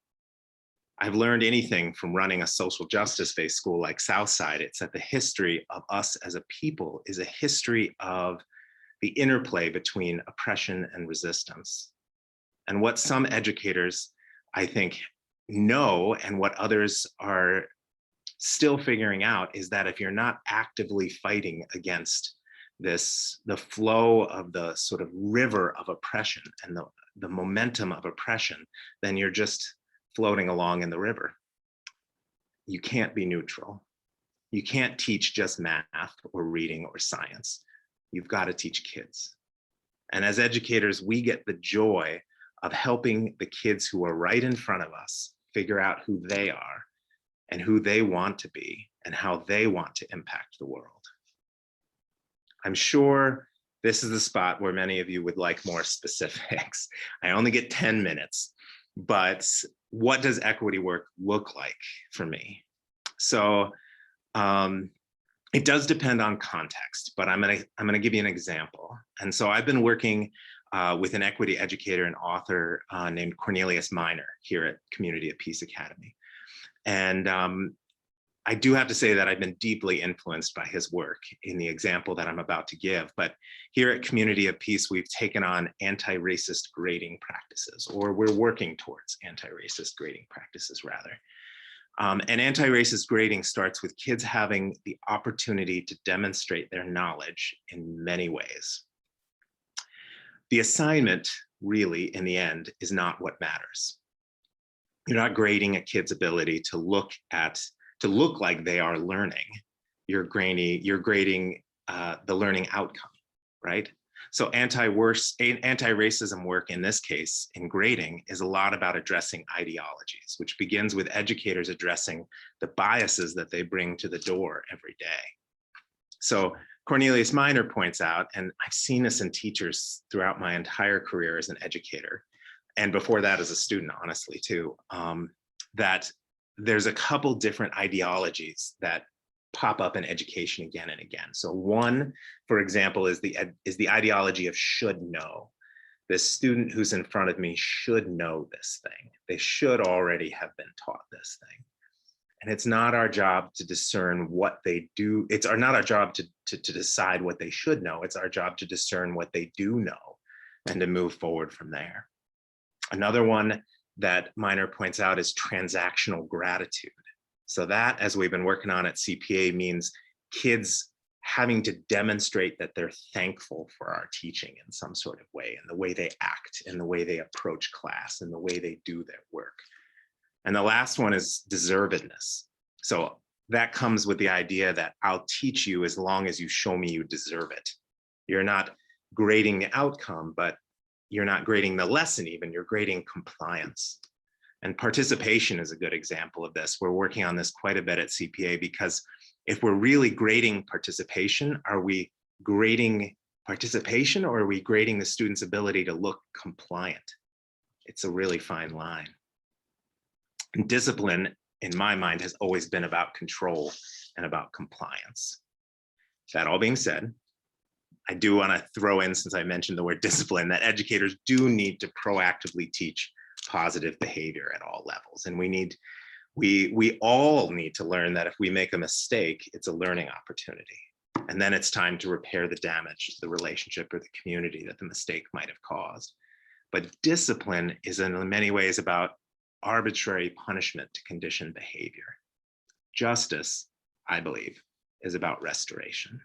I've learned anything from running a social justice-based school like Southside. It's that the history of us as a people is a history of the interplay between oppression and resistance. And what some educators, I think, know, and what others are still figuring out, is that if you're not actively fighting against the flow of the sort of river of oppression and the momentum of oppression, then you're just floating along in the river. You can't be neutral. You can't teach just math or reading or science. You've got to teach kids. And as educators, we get the joy of helping the kids who are right in front of us figure out who they are and who they want to be and how they want to impact the world. I'm sure this is the spot where many of you would like more specifics. I only get 10 minutes, but what does equity work look like for me? So it does depend on context, but I'm gonna give you an example. And so I've been working with an equity educator and author named Cornelius Minor here at Community of Peace Academy. And I do have to say that I've been deeply influenced by his work in the example that I'm about to give. But here at Community of Peace, we've taken on anti-racist grading practices, or we're working towards anti-racist grading practices rather. And anti-racist grading starts with kids having the opportunity to demonstrate their knowledge in many ways. The assignment, really, in the end, is not what matters. You're not grading a kid's ability to look like they are learning. You're grading the learning outcome, right? So anti-racism work in this case, in grading, is a lot about addressing ideologies, which begins with educators addressing the biases that they bring to the door every day. So Cornelius Minor points out, and I've seen this in teachers throughout my entire career as an educator, and before that as a student, honestly, too, that there's a couple different ideologies that pop up in education again and again. So one, for example, is the ideology of should know. This student who's in front of me should know this thing. They should already have been taught this thing. And it's not our job to discern what they do. It's not our job to decide what they should know. It's our job to discern what they do know and to move forward from there. Another one that Minor points out is transactional gratitude. So that, as we've been working on at CPA, means kids having to demonstrate that they're thankful for our teaching in some sort of way, in the way they act, in the way they approach class, in the way they do their work. And the last one is deservedness. So that comes with the idea that I'll teach you as long as you show me you deserve it. You're not grading the outcome, but you're not grading the lesson even, you're grading compliance. And participation is a good example of this. We're working on this quite a bit at CPA, because if we're really grading participation, are we grading participation or are we grading the student's ability to look compliant? It's a really fine line. And discipline, in my mind, has always been about control and about compliance. That all being said, I do want to throw in, since I mentioned the word discipline, that educators do need to proactively teach positive behavior at all levels. And we all need to learn that if we make a mistake, it's a learning opportunity. And then it's time to repair the damage to the relationship or the community that the mistake might have caused. But discipline is in many ways about arbitrary punishment to condition behavior. Justice, I believe, is about restoration.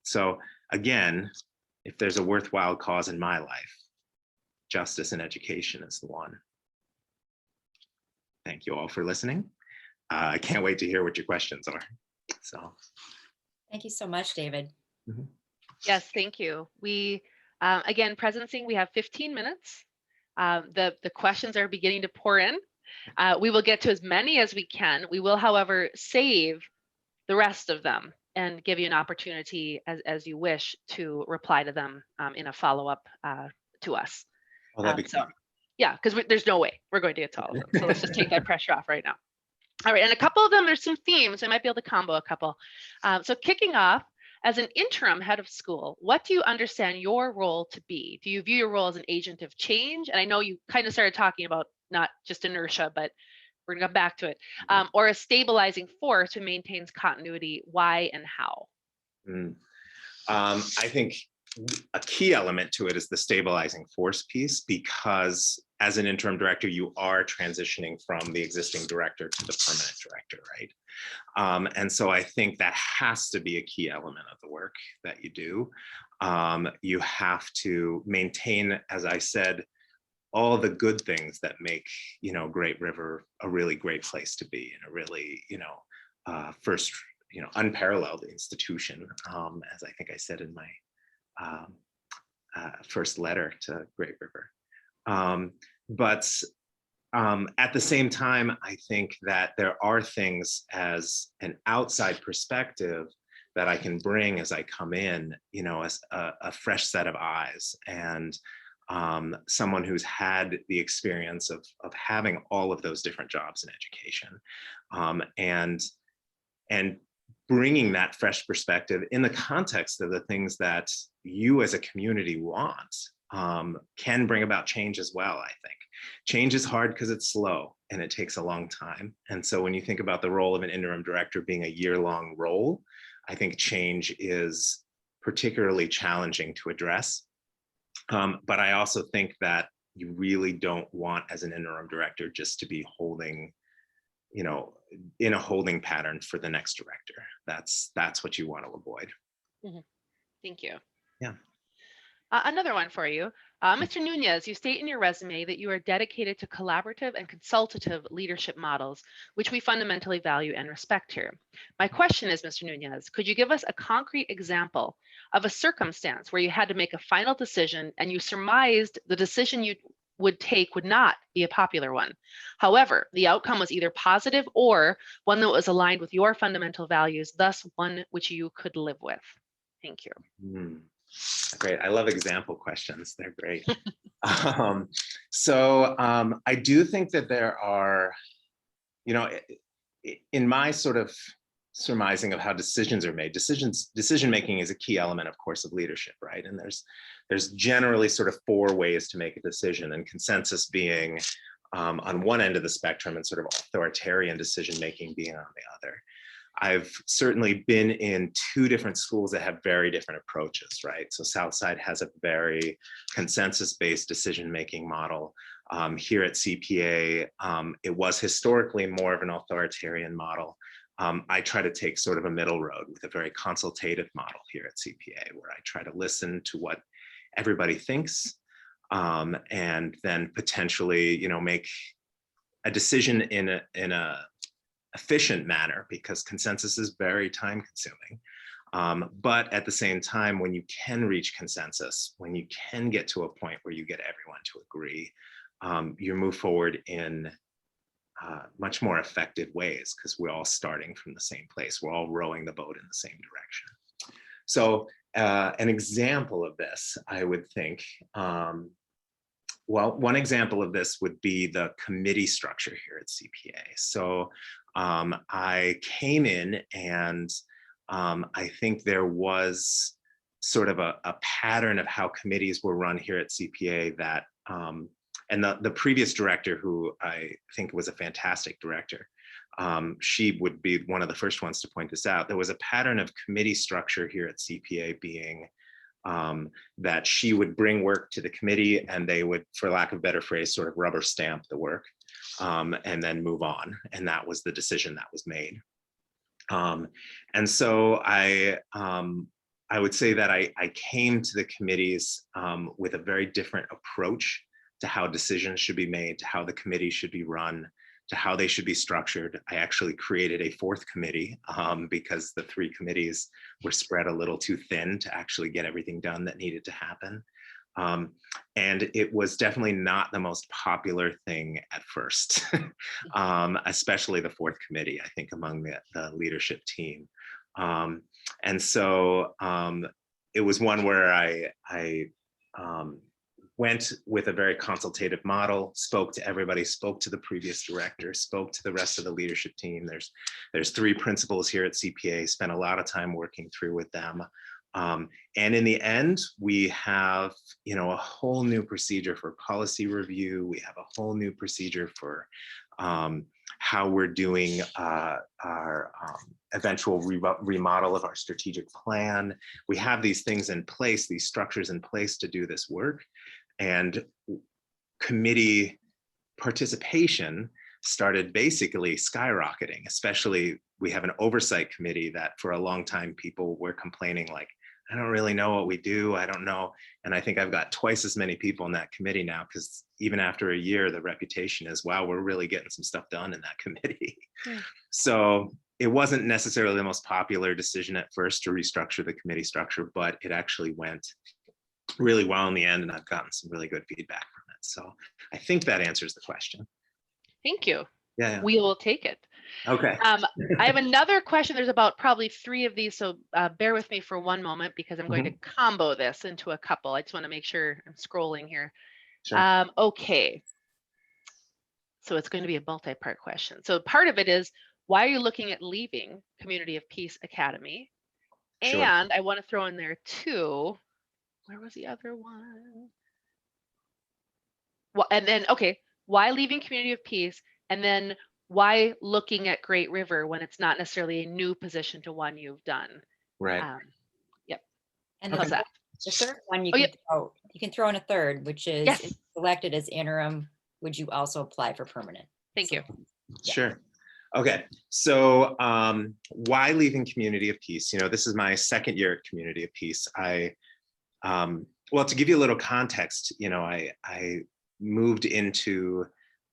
So again, if there's a worthwhile cause in my life, justice in education is the one. Thank you all for listening. I can't wait to hear what your questions are. So, Thank you so much, David. mm-hmm. Yes, thank you. We, again, presencing, we have 15 minutes. The questions are beginning to pour in. We will get to as many as we can. We will, however, save the rest of them and give you an opportunity as you wish to reply to them in a follow-up to us. Oh, that'd be so, yeah, because there's no way we're going to get to all of them. So let's just take that pressure off right now. All right, and a couple of them, there's some themes. I might be able to combo a couple. So kicking off, as an interim head of school, what do you understand your role to be? Do you view your role as an agent of change? And I know you kind of started talking about not just inertia, but we're gonna come back to it, or a stabilizing force who maintains continuity. Why and how? I think a key element to it is the stabilizing force piece, because as an interim director, you are transitioning from the existing director to the permanent director, right? And so I think that has to be a key element of the work that you do. You have to maintain, as I said, all the good things that make, Great River a really great place to be, and a really, first, unparalleled institution, as I think I said in my first letter to Great River. But at the same time, I think that there are things as an outside perspective that I can bring as I come in, as a fresh set of eyes, and someone who's had the experience of having all of those different jobs in education, and bringing that fresh perspective in the context of the things that you as a community want, can bring about change as well, I think. Change is hard because it's slow and it takes a long time. And so when you think about the role of an interim director being a year-long role, I think change is particularly challenging to address. But I also think that you really don't want, as an interim director, just to be holding, you know, in a holding pattern for the next director. That's what you want to avoid. Mhm. Thank you. Yeah. Another one for you. Mr. Nunez, you state in your resume that you are dedicated to collaborative and consultative leadership models, which we fundamentally value and respect here. My question is, Mr. Nunez, could you give us a concrete example of a circumstance where you had to make a final decision and you surmised the decision you would take would not be a popular one? However, the outcome was either positive or one that was aligned with your fundamental values, thus one which you could live with. Thank you. Great. I love example questions. They're great. I do think that there are, you know, in my sort of surmising of how decisions are made, decision making is a key element, of course, of leadership, right? And there's generally sort of 4 ways to make a decision, and consensus being on one end of the spectrum and sort of authoritarian decision making being on the other. I've certainly been in 2 different schools that have very different approaches, right? So Southside has a very consensus-based decision-making model. Here at CPA, it was historically more of an authoritarian model. I try to take sort of a middle road with a very consultative model here at CPA, where I try to listen to what everybody thinks, and then potentially, you know, make a decision in a efficient manner, because consensus is very time consuming. But at the same time, when you can reach consensus, when you can get to a point where you get everyone to agree, you move forward in much more effective ways, because we're all starting from the same place. We're all rowing the boat in the same direction. So an example of this, I would think, well, one example of this would be the committee structure here at CPA. So I came in and I think there was sort of a pattern of how committees were run here at CPA that, and the previous director, who I think was a fantastic director, she would be one of the first ones to point this out. There was a pattern of committee structure here at CPA being that she would bring work to the committee and they would, for lack of a better phrase, sort of rubber stamp the work and then move on. And that was the decision that was made. And so I would say that I came to the committees with a very different approach to how decisions should be made, to how the committee should be run, to how they should be structured. I actually created a 4th committee because the 3 committees were spread a little too thin to actually get everything done that needed to happen. And it was definitely not the most popular thing at first, especially the 4th committee, I think, among the leadership team. And so it was one where I went with a very consultative model, spoke to everybody, spoke to the previous director, spoke to the rest of the leadership team. There's 3 principals here at CPA, spent a lot of time working through with them. And in the end, we have, you know, a whole new procedure for policy review. We have a whole new procedure for how we're doing our eventual remodel of our strategic plan. We have these things in place, these structures in place to do this work. And committee participation started basically skyrocketing, especially we have an oversight committee that for a long time people were complaining like, I don't really know what we do. I don't know. And I think I've got twice as many people in that committee now, because even after a year, the reputation is, wow, we're really getting some stuff done in that committee. Yeah. So it wasn't necessarily the most popular decision at first to restructure the committee structure, but it actually went really well in the end, and I've gotten some really good feedback from it. So I think that answers the question. Thank you. Yeah. We will take it. Okay. I have another question. There's about probably 3 of these, so bear with me for one moment because I'm going to combo this into a couple. I just want to make sure I'm scrolling here. Sure. Okay. So it's going to be a multi-part question. So part of it is, why are you looking at leaving Community of Peace Academy? Sure. And I want to throw in there too, where was the other one? And then, okay, why leaving community of peace? And then why looking at Great River when it's not necessarily a new position to one you've done? Right. Yep. And How's that? the third one Oh, yeah. you can throw in a third, which is Yes. if selected as interim, would you also apply for permanent? Thank you. Yeah. Sure. Okay. So why leaving community of peace? You know, this is my second year at community of peace. Well, to give you a little context, you know, I moved into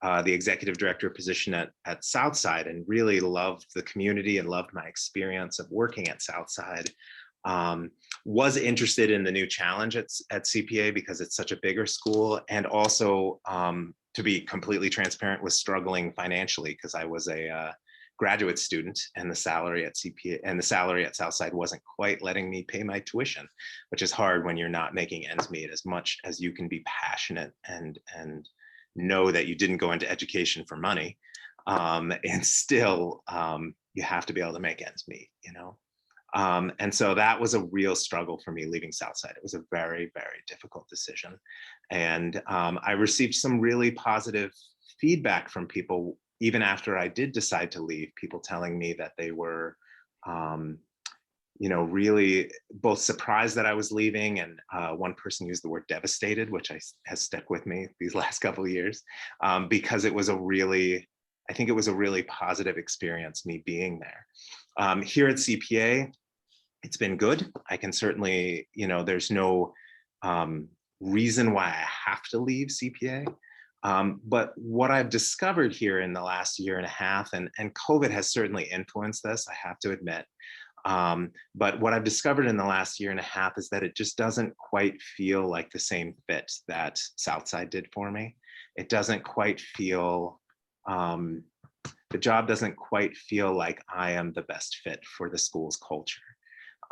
the executive director position at Southside and really loved the community and loved my experience of working at Southside. Was interested in the new challenge at CPA because it's such a bigger school, and also to be completely transparent, was struggling financially because I was a graduate student, and the salary at CPA and the salary at Southside wasn't quite letting me pay my tuition, which is hard when you're not making ends meet. As much as you can be passionate and know that you didn't go into education for money, and still you have to be able to make ends meet, you know. And so that was a real struggle for me leaving Southside. It was a very, very difficult decision. And I received some really positive feedback from people, even after I did decide to leave, people telling me that they were, you know, really both surprised that I was leaving, and one person used the word devastated, which has stuck with me these last couple of years, because it was I think it was a really positive experience, me being there. Here at CPA, it's been good. I can certainly, you know, there's no reason why I have to leave CPA. But what I've discovered here in the last year and a half, and COVID has certainly influenced this, I have to admit. But what I've discovered in the last year and a half is that it just doesn't quite feel like the same fit that Southside did for me. It doesn't quite feel, the job doesn't quite feel like I am the best fit for the school's culture.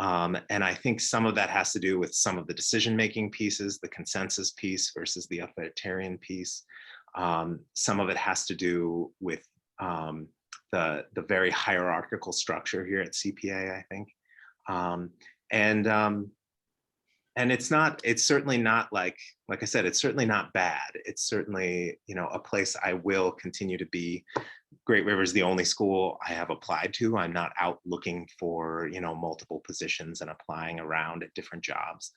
And I think some of that has to do with some of the decision-making pieces, the consensus piece versus the authoritarian piece. Some of it has to do with the very hierarchical structure here at CPA, I think. And it's certainly not like I said, it's certainly not bad. It's certainly, you know, a place I will continue to be. Great River is the only school I have applied to. I'm not out looking for, you know, multiple positions and applying around at different jobs.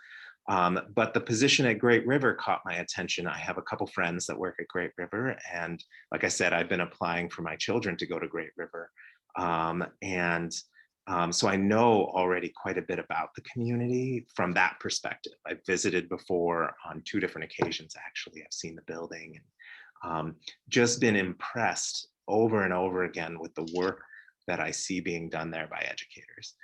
But the position at Great River caught my attention. I have a couple friends that work at Great River. And like I said, I've been applying for my children to go to Great River. So I know already quite a bit about the community from that perspective. I've visited before on 2 different occasions, actually. I've seen the building and just been impressed over and over again with the work that I see being done there by educators.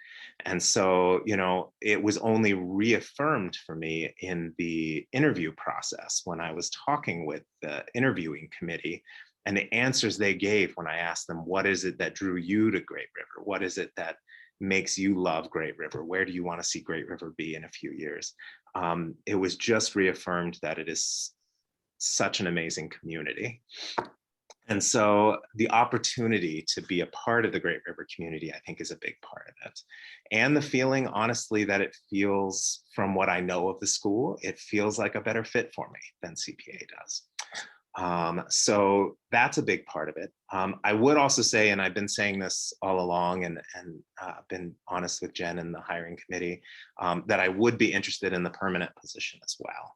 And so, you know, it was only reaffirmed for me in the interview process when I was talking with the interviewing committee, and the answers they gave when I asked them, what is it that drew you to Great River? What is it that makes you love Great River? Where do you want to see Great River be in a few years? It was just reaffirmed that it is such an amazing community. And so the opportunity to be a part of the Great River community, I think, is a big part of it. And the feeling, honestly, that it feels, from what I know of the school, it feels like a better fit for me than CPA does. So that's a big part of it. I would also say, and I've been saying this all along, and been honest with Jen and the hiring committee, that I would be interested in the permanent position as well.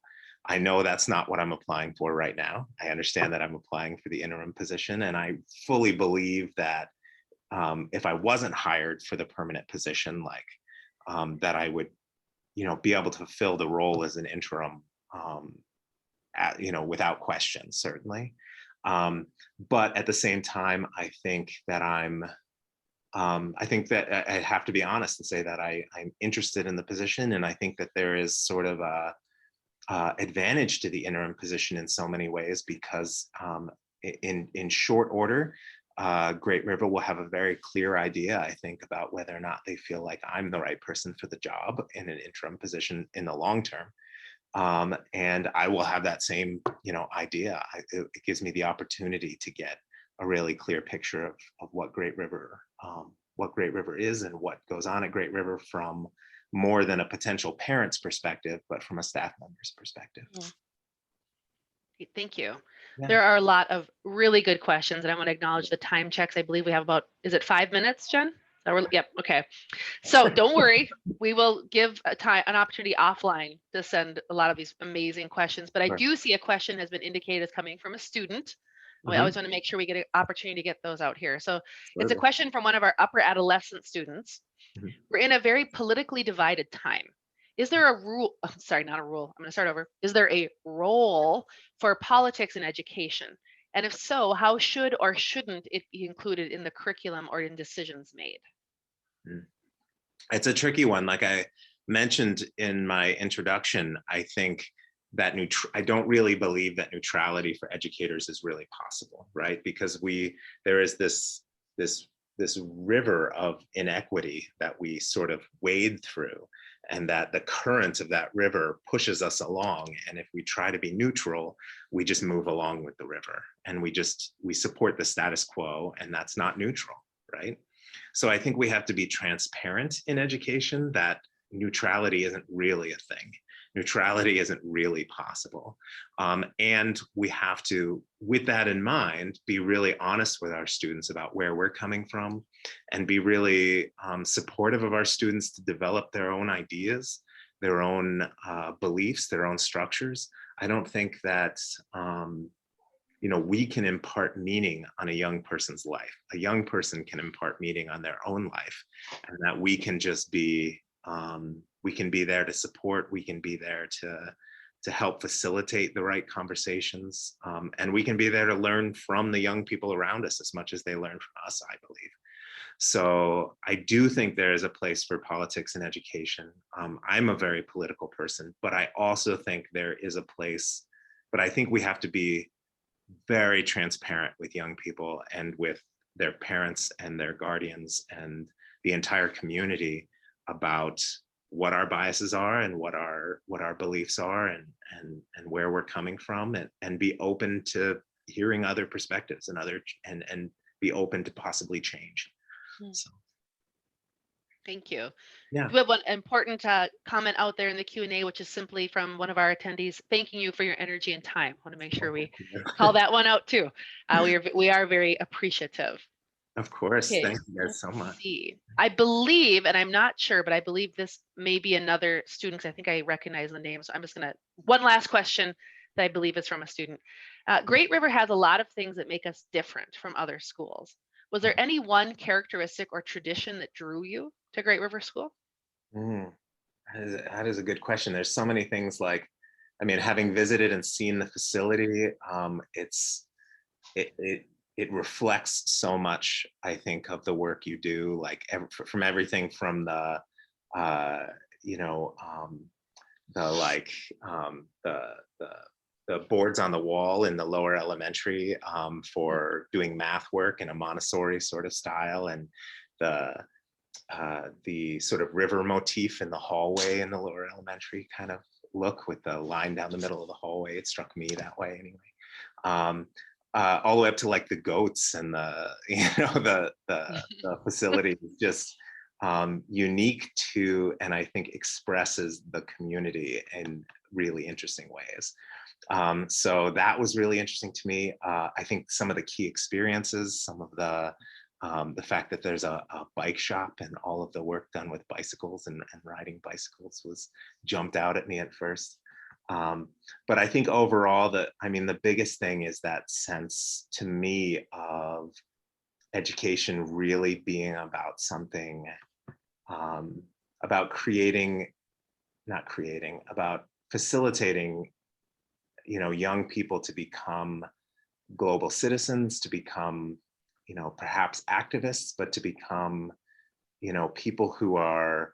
I know that's not what I'm applying for right now. I understand that I'm applying for the interim position, and I fully believe that if I wasn't hired for the permanent position, that I would, you know, be able to fulfill the role as an interim, you know, without question, certainly. But at the same time, I think that I have to be honest and say that I'm interested in the position, and I think that there is sort of a advantage to the interim position in so many ways, because in short order, Great River will have a very clear idea, I think, about whether or not they feel like I'm the right person for the job in an interim position in the long term. And I will have that same, you know, idea. It gives me the opportunity to get a really clear picture of what Great River is and what goes on at Great River from more than a potential parent's perspective, but from a staff member's perspective. Thank you. Yeah. There are a lot of really good questions, and I want to acknowledge the time checks. I believe we have about, is it 5 minutes, Jen? Yep. Okay. So don't worry. We will give an opportunity offline to send a lot of these amazing questions. But I Sure. do see a question has been indicated as coming from a student. We Mhm. always want to make sure we get an opportunity to get those out here. So it's a Absolutely. question from one of our upper adolescent students. Mhm. We're in a very politically divided time. Is there a rule? Sorry, not a rule. I'm going to start over. Is there a role for politics in education? And if so, how should or shouldn't it be included in the curriculum or in decisions made? It's a tricky one. Like I mentioned in my introduction, I think that I don't really believe that neutrality for educators is really possible, right? Because there is this river of inequity that we sort of wade through, and that the current of that river pushes us along. And if we try to be neutral, we just move along with the river, and we support the status quo, and that's not neutral, right? So I think we have to be transparent in education that neutrality isn't really a thing. Neutrality isn't really possible. And we have to, with that in mind, be really honest with our students about where we're coming from, and be really supportive of our students to develop their own ideas, their own beliefs, their own structures. I don't think that we can impart meaning on a young person's life. A young person can impart meaning on their own life, and that we can just be, we can be there to support, we can be there to help facilitate the right conversations, and we can be there to learn from the young people around us as much as they learn from us, I believe. So I do think there is a place for politics in education. I'm a very political person, but I also think there is a place, but I think we have to be very transparent with young people and with their parents and their guardians and the entire community about what our biases are and what our beliefs are, and where we're coming from, and be open to hearing other perspectives and be open to possibly change. So Thank you. yeah. We have one important comment out there in the Q&A, which is simply from one of our attendees, thanking you for your energy and time. I want to make sure we call that one out too. We are very appreciative. Of course. Okay, Thank you guys let's so much. see. I believe, and I'm not sure, but I believe this may be another student, 'cause I think I recognize the name. So I'm just going to, one last question that I believe is from a student. Great River has a lot of things that make us different from other schools. Was there any one characteristic or tradition that drew you to Great River School? That is a good question. There's so many things. Like, I mean, having visited and seen the facility, it reflects so much, I think, of the work you do, like from everything from the the boards on the wall in the lower elementary for doing math work in a Montessori sort of style, and the sort of river motif in the hallway in the lower elementary kind of look with the line down the middle of the hallway. It struck me that way anyway. All the way up to like the goats and the facility is just unique to, and I think expresses the community in really interesting ways. So that was really interesting to me. I think some of the key experiences, some of the fact that there's a bike shop and all of the work done with bicycles and riding bicycles was jumped out at me at first. But I think overall the biggest thing is that sense to me of education really being about something, about about facilitating, young people to become global citizens, to become, perhaps activists, but to become, people who are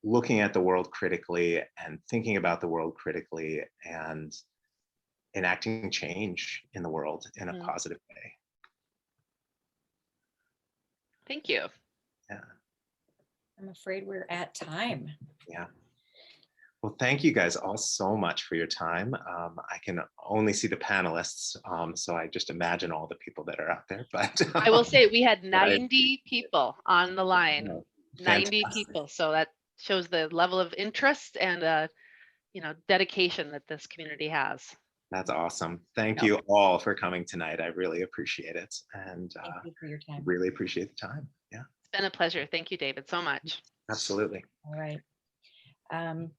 looking at the world critically and thinking about the world critically and enacting change in the world in a positive way. Thank you. Yeah. I'm afraid we're at time. Yeah. Well, thank you guys all so much for your time. I can only see the panelists, so I just imagine all the people that are out there. But I will say we had 90 people on the line, 90 fantastic. people. So that shows the level of interest and dedication that this community has. That's awesome. Thank No. you all for coming tonight. I really appreciate it. And Thank you for your time. really appreciate the time. Yeah, It's been a pleasure. Thank you, David, so much. absolutely. All right.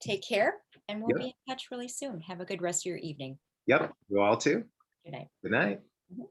Take care, and we'll Yep. be in touch really soon. Have a good rest of your evening. Yep. You all too. Good night. Good night. Mhm.